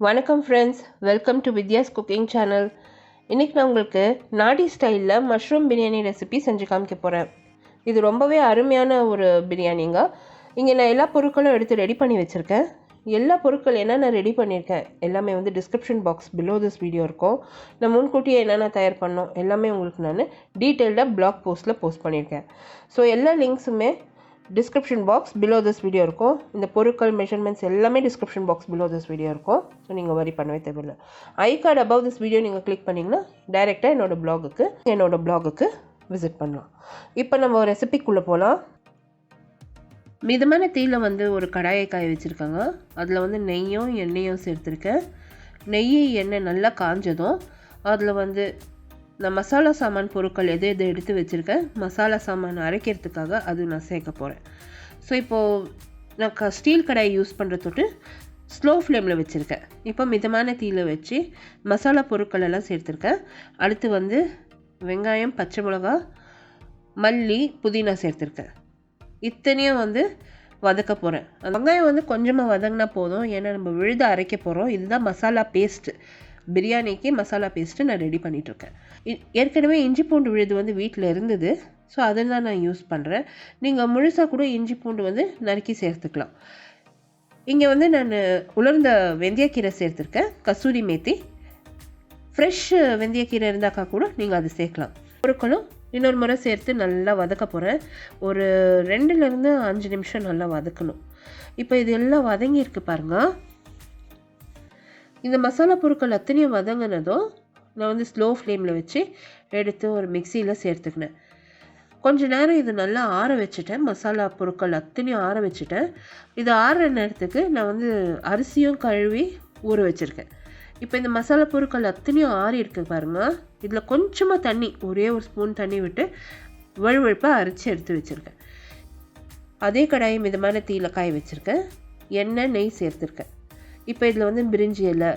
வணக்கம் friends, welcome to Vidya's cooking channel. இன்றைக்கி நான் உங்களுக்கு நாடி ஸ்டைலில் மஷ்ரூம் பிரியாணி ரெசிபி செஞ்சு காமிக்க போகிறேன். இது ரொம்பவே அருமையான ஒரு பிரியாணிங்க. இங்கே நான் எல்லா பொருட்களும் எடுத்து ரெடி பண்ணி வச்சுருக்கேன். எல்லா பொருட்கள் என்னென்ன ரெடி பண்ணியிருக்கேன் எல்லாமே வந்து description box below this video இருக்கும். நான் முன்கூட்டியே என்னென்ன தயார் பண்ணோம் எல்லாமே உங்களுக்கு நான் டீட்டெயில்டாக பிளாக் போஸ்ட்டில் போஸ்ட் பண்ணியிருக்கேன். ஸோ எல்லா லிங்க்ஸுமே description box below this video இருக்கும். இந்த பொருட்கள் மெஷர்மெண்ட்ஸ் எல்லாமே description box below this video இருக்கும். ஸோ நீங்கள் வரி பண்ணவே தேவையில்லை. I card above this video நீங்கள் கிளிக் பண்ணிங்கன்னா டைரெக்டாக என்னோடய ப்ளாகுக்கு விசிட் பண்ணலாம். இப்போ நம்ம ஒரு ரெசிபிக்குள்ளே போகலாம். மிதமான தீயில் வந்து ஒரு கடாயை காய வச்சுருக்காங்க. அதில் வந்து நெய்யும் எண்ணெயும் சேர்த்துருக்கேன். நெய் எண்ணெய் நல்லா காஞ்சதும் அதில் வந்து நான் மசாலா சாமான் பொருட்கள் எது எடுத்து வச்சுருக்கேன். மசாலா சாமான் அரைக்கிறதுக்காக அது நான் சேர்க்க போகிறேன். ஸோ இப்போது நான் ஸ்டீல் கடாயை யூஸ் பண்ணுறதோட்டு ஸ்லோ ஃப்ளேமில் வச்சுருக்கேன். இப்போ மிதமான தீயில் வச்சு மசாலா பொருட்கள் எல்லாம் சேர்த்துருக்கேன். அடுத்து வந்து வெங்காயம், பச்சை மிளகா, மல்லி, புதினா சேர்த்துருக்கேன். இத்தனையும் வந்து வதக்க போகிறேன். வெங்காயம் வந்து கொஞ்சமாக வதங்கினா போதும், ஏன்னா நம்ம விழுத அரைக்க போகிறோம். இதுதான் மசாலா பேஸ்ட்டு. பிரியாணிக்கு மசாலா பேஸ்ட்டு நான் ரெடி பண்ணிகிட்ருக்கேன். ஏற்கனவே இஞ்சி பூண்டு விழுது வந்து வீட்டில் இருந்தது. ஸோ அதை தான் நான் யூஸ் பண்ணுறேன். நீங்கள் முழுசாக கூட இஞ்சி பூண்டு வந்து நறுக்கி சேர்த்துக்கலாம். இங்கே வந்து நான் உலர்ந்த வெந்தயக்கீரை சேர்த்துருக்கேன். கசூரி மேத்தி, ஃப்ரெஷ் வெந்தயக்கீரை இருந்தாக்கா கூட நீங்கள் அது சேர்க்கலாம். பொருட்களும் இன்னொரு முறை சேர்த்து நல்லா வதக்க போகிறேன். ஒரு 2லேருந்து 5 நிமிஷம் நல்லா வதக்கணும். இப்போ இது எல்லாம் வதங்கியிருக்கு பாருங்கள். இந்த மசாலா பொருட்கள் அத்தனையும் வதங்கினதும் நான் வந்து ஸ்லோ ஃப்ளேமில் வச்சு எடுத்து ஒரு மிக்சியில் சேர்த்துக்கினேன். கொஞ்ச நேரம் இது நல்லா ஆற வச்சுட்டேன். மசாலா பொருட்கள் அத்தனையும் ஆற வச்சுட்டேன். இது ஆறுற நேரத்துக்கு நான் வந்து அரிசியும் கழுவி ஊற வச்சுருக்கேன். இப்போ இந்த மசாலா பொருட்கள் அத்தனையும் ஆறி இருக்கு பாருங்கள். இதில் கொஞ்சமாக தண்ணி, ஒரே ஒரு ஸ்பூன் தண்ணி விட்டு வழுவழுப்பாக அரைச்சி எடுத்து வச்சுருக்கேன். அதே கடாயை மிதமான தீயில் காய வச்சுருக்கேன். எண்ணெய், நெய் சேர்த்துருக்கேன். இப்போ இதில் வந்து பிரிஞ்சி இலை,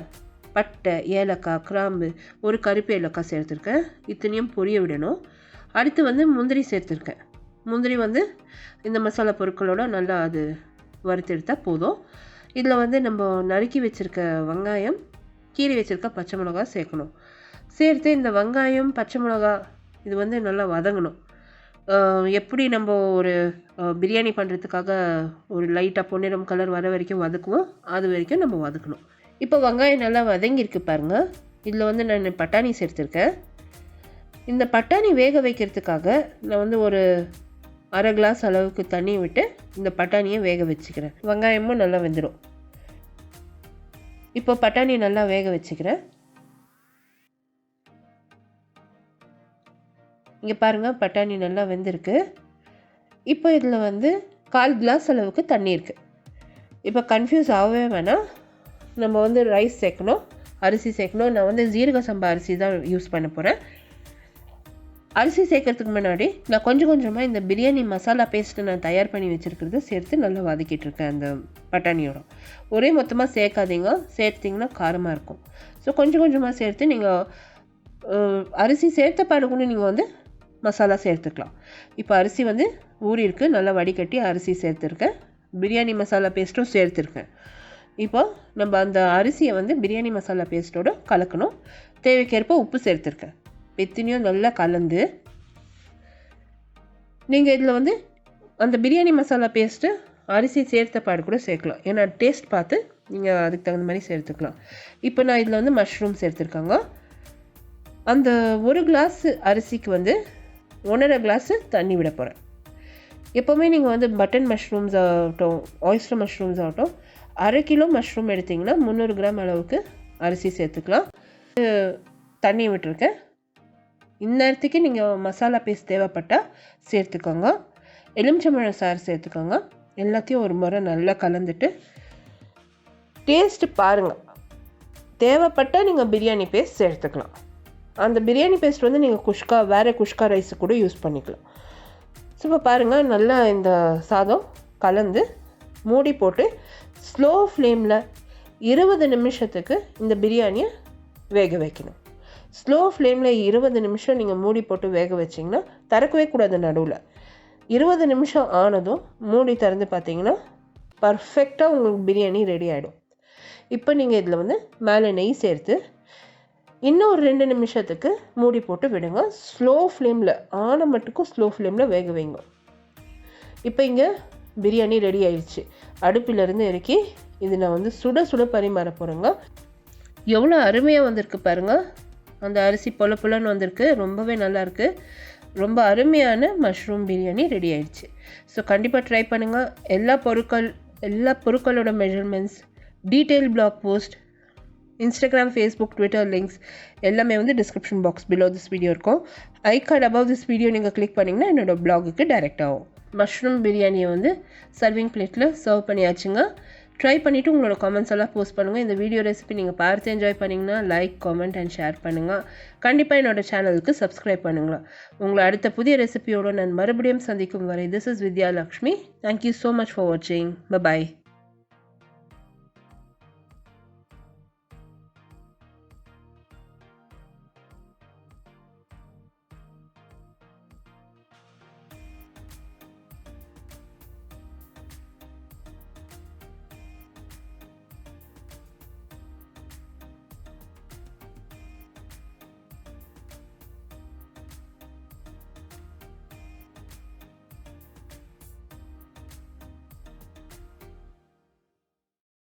பட்டை, ஏலக்காய், கிராம்பு, ஒரு கருப்பு ஏலக்காய் சேர்த்துருக்கேன். இத்தனையும் பொரிய விடணும். அடுத்து வந்து முந்திரி சேர்த்துருக்கேன். முந்திரி வந்து இந்த மசாலா பொருட்களோடு நல்லா அது வறுத்தெடுத்தால் போதும். இதில் வந்து நம்ம நறுக்கி வச்சுருக்க வெங்காயம், கீறி வச்சுருக்க பச்சை மிளகா சேர்க்கணும். சேர்த்து இந்த வெங்காயம், பச்சை மிளகா இது வந்து நல்லா வதங்கணும். எப்படி நம்ம ஒரு பிரியாணி பண்ணுறதுக்காக ஒரு லைட்டாக பொன்னிறம் கலர் வர வரைக்கும் வதக்குவோம், அது வரைக்கும் நம்ம வதக்கணும். இப்போ வெங்காயம் நல்லா வதங்கியிருக்கு பாருங்கள். இதில் வந்து நான் பட்டாணி சேர்த்துருக்கேன். இந்த பட்டாணி வேக வைக்கிறதுக்காக நான் வந்து ஒரு அரை கிளாஸ் அளவுக்கு தண்ணி விட்டு இந்த பட்டாணியை வேக வச்சுக்கிறேன். வெங்காயமும் நல்லா வெந்துடும். இப்போ பட்டாணி நல்லா வேக வச்சுக்கிறேன். இங்கே பாருங்கள், பட்டாணி நல்லா வெந்திருக்கு. இப்போ இதில் வந்து 1/4 கிளாஸ் அளவுக்கு தண்ணி இருக்குது. இப்போ கன்ஃபியூஸ் ஆகவே வேணாம். நம்ம வந்து ரைஸ் சேர்க்கணும், அரிசி சேர்க்கணும். நான் வந்து ஜீரக சம்பா அரிசி தான் யூஸ் பண்ண போகிறேன். அரிசி சேர்க்கறதுக்கு முன்னாடி நான் கொஞ்சம் கொஞ்சமாக இந்த பிரியாணி மசாலா பேஸ்ட்டு நான் தயார் பண்ணி வச்சுருக்கிறது சேர்த்து நல்லா வதக்கிட்டு இருக்கேன். அந்த பட்டாணியோட ஒரே மொத்தமாக சேர்க்காதீங்க, சேர்த்திங்கன்னா காரமாக இருக்கும். ஸோ கொஞ்சம் கொஞ்சமாக சேர்த்து நீங்கள் அரிசி சேர்த்த பாடு கூட நீங்கள் வந்து மசாலா சேர்த்துக்கலாம். இப்போ அரிசி வந்து ஊறிருக்கு, நல்லா வடிகட்டி அரிசி சேர்த்துருக்கேன். பிரியாணி மசாலா பேஸ்ட்டும் சேர்த்துருக்கேன். இப்போ நம்ம அந்த அரிசியை வந்து பிரியாணி மசாலா பேஸ்ட்டோடு கலக்கணும். தேவைக்கேற்ப உப்பு சேர்த்துருக்கேன். எத்தனையும் நல்லா கலந்து நீங்கள் இதில் வந்து அந்த பிரியாணி மசாலா பேஸ்ட்டு அரிசி சேர்த்த பாடு கூட சேர்க்கலாம். ஏன்னா டேஸ்ட் பார்த்து நீங்கள் அதுக்கு தகுந்த மாதிரி சேர்த்துக்கலாம். இப்போ நான் இதில் வந்து மஷ்ரூம் சேர்த்துருக்காங்க. அந்த 1 கிளாஸ் அரிசிக்கு வந்து 1.5 கிளாஸு தண்ணி விட போகிறேன். எப்போவுமே நீங்கள் வந்து பட்டன் மஷ்ரூம்ஸ் ஆகட்டும், ஆயிஸ்டர் மஷ்ரூம்ஸ் ஆகட்டும், 1/2 கிலோ மஷ்ரூம் எடுத்திங்கன்னா 300 கிராம் அளவுக்கு அரிசி சேர்த்துக்கலாம். தண்ணி விட்டுருக்கேன். இந்நேரத்துக்கு நீங்கள் மசாலா பேஸ்ட் தேவைப்பட்டால் சேர்த்துக்கோங்க. எலுமிச்சம்பழம் சாறு சேர்த்துக்கோங்க. எல்லாத்தையும் ஒரு முறை நல்லா கலந்துட்டு டேஸ்ட்டு பாருங்கள். தேவைப்பட்டால் நீங்கள் பிரியாணி பேஸ்ட் சேர்த்துக்கலாம். அந்த பிரியாணி பேஸ்ட் வந்து நீங்கள் வேறு குஷ்கா ரைஸு கூட யூஸ் பண்ணிக்கலாம். ஸோ இப்போ பாருங்கள், நல்லா இந்த சாதம் கலந்து மூடி போட்டு ஸ்லோ ஃப்ளேமில் 20 நிமிஷத்துக்கு இந்த பிரியாணியை வேக வைக்கணும். ஸ்லோ ஃப்ளேமில் 20 நிமிஷம் நீங்கள் மூடி போட்டு வேக வச்சிங்கன்னா திறக்கவே கூடாது. நடுவில் 20 நிமிஷம் ஆனதும் மூடி திறந்து பார்த்தீங்கன்னா பர்ஃபெக்டாக உங்களுக்கு பிரியாணி ரெடி ஆகிடும். இப்போ நீங்கள் இதில் வந்து மேலே நெய் சேர்த்து இன்னும் ஒரு 2 நிமிஷத்துக்கு மூடி போட்டு விடுங்க. ஸ்லோ ஃப்ளேமில், ஆன மட்டுக்கும் ஸ்லோ ஃப்ளேமில் வேக வைங்க. இப்போ இங்கே பிரியாணி ரெடி ஆயிடுச்சு. அடுப்பிலிருந்து இறக்கி இது நான் வந்து சுட சுட பரிமாற போகிறேங்க. எவ்வளோ அருமையாக வந்திருக்கு பாருங்கள். அந்த அரிசி பொல பொலன்னு வந்திருக்கு, ரொம்பவே நல்லாயிருக்கு. ரொம்ப அருமையான மஷ்ரூம் பிரியாணி ரெடி ஆயிடுச்சு. ஸோ கண்டிப்பாக ட்ரை பண்ணுங்கள். எல்லா பொருட்களோட measurements, detail blog post, Instagram, Facebook, Twitter links எல்லாமே வந்து description box below this video இருக்கும். I card above this video நீங்கள் கிளிக் பண்ணிங்கன்னா என்னோடய பிளாகுக்கு டைரெக்ட் ஆகும். மஷ்ரூம் பிரியாணியை வந்து சர்விங் பிளேட்டில் சர்வ் பண்ணியாச்சுங்க. ட்ரை பண்ணிவிட்டு உங்களோட கமெண்ட்ஸ் எல்லாம் போஸ்ட் பண்ணுங்கள். இந்த வீடியோ ரெசிபி நீங்கள் பார்த்து என்ஜாய் பண்ணிங்கன்னா லைக், காமெண்ட் அண்ட் ஷேர் பண்ணுங்கள். கண்டிப்பாக என்னோடய சேனலுக்கு சப்ஸ்கிரைப் பண்ணுங்கள். உங்களை அடுத்த புதிய ரெசிபியோடு நான் மறுபடியும் சந்திக்கும் வரை, this is Vidya Lakshmi. Thank you so much for வாட்சிங். பை.